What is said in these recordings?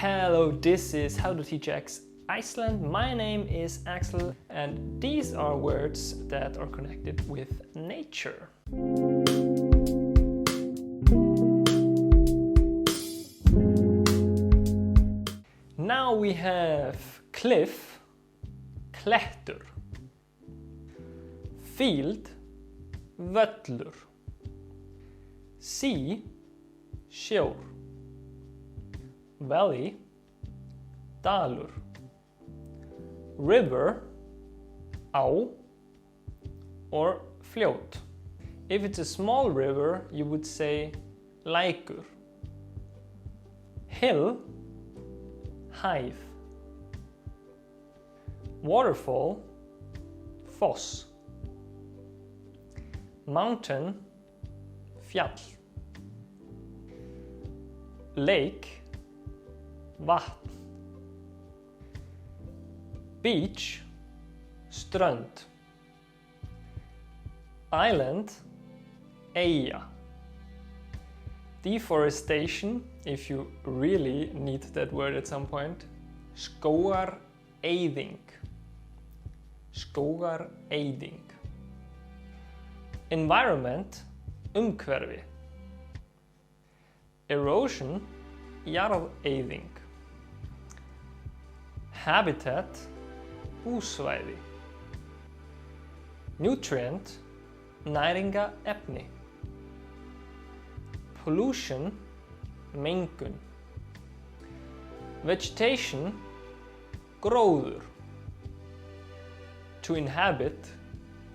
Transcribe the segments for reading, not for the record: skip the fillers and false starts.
Hello, this is How to Teach Iceland. My name is Axel and these are words that are connected with nature. Now we have cliff, klettur, field, völlur, sea, skjól, valley, dalur, river, á, or fljót. If it's a small river, you would say lækur. Hill, hæð. Waterfall, foss. Mountain, fjall. Lake, vatn. Beach, strönd. Island, eyja. Deforestation, if you really need that word at some point. Skógareyðing. Skógareyðing. Environment, umhverfi. Erosion, jarðeyðing. Habitat, búsvæði. Nutrient, næringarefni. Pollution, mengun. Vegetation, gróður. To inhabit,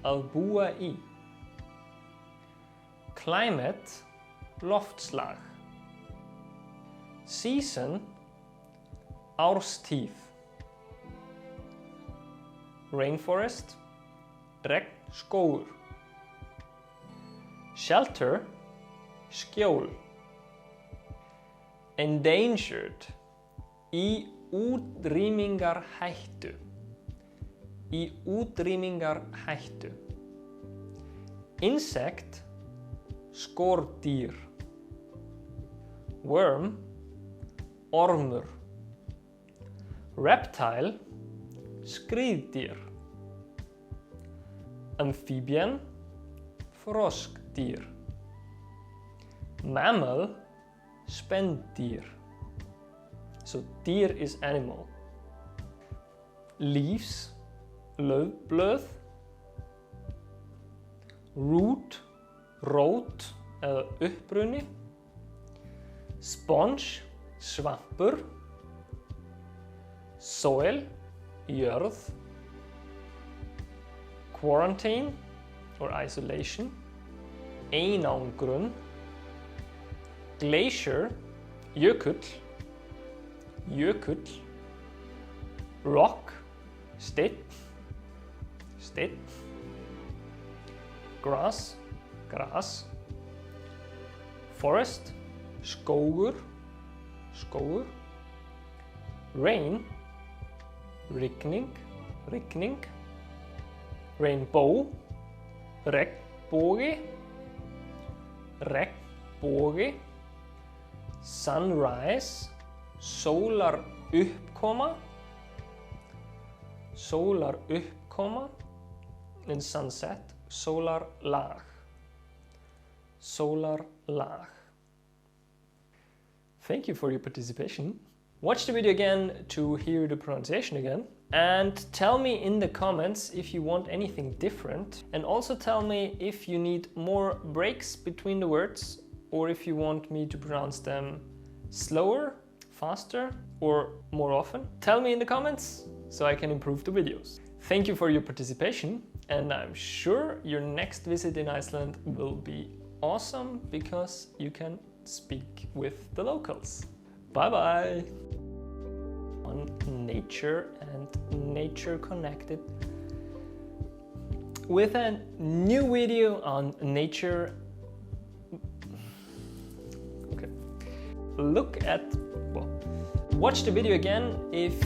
að búa í. Climate, loftslag. Season, árstíð. Rainforest, regnskógur. Shelter, skjól. Endangered, í útrýmingarhættu. Í útrýmingarhættu. Insect, skordýr. Worm, ormur. Reptile, skriðdýr. Amphibian, froskdýr. Mammal, spendýr. So dýr is animal. Leaves, laufblöð. Root, rót eða uppruni. Sponge, svampur. Soil, jörð. Quarantine or isolation. Einangrun. Glacier, jökull. Jökull. Rock, steinn. Steinn. Grass, gras. Forest, skógur. Skógur. Rain, rigning. Rigning. Rainbow, regnbogi. Regnbogi. Sunrise, sólaruppkoma. Sólaruppkoma. And sunset, sólarlag. Sólarlag. Thank you for your participation. Watch the video again to hear the pronunciation again. And tell me in the comments if you want anything different. And also tell me if you need more breaks between the words or if you want me to pronounce them slower, faster, or more often. Tell me in the comments so I can improve the videos. Thank you for your participation and I'm sure your next visit in Iceland will be awesome because you can speak with the locals. Bye bye! On nature and nature connected with a new video on nature. Okay. Watch the video again if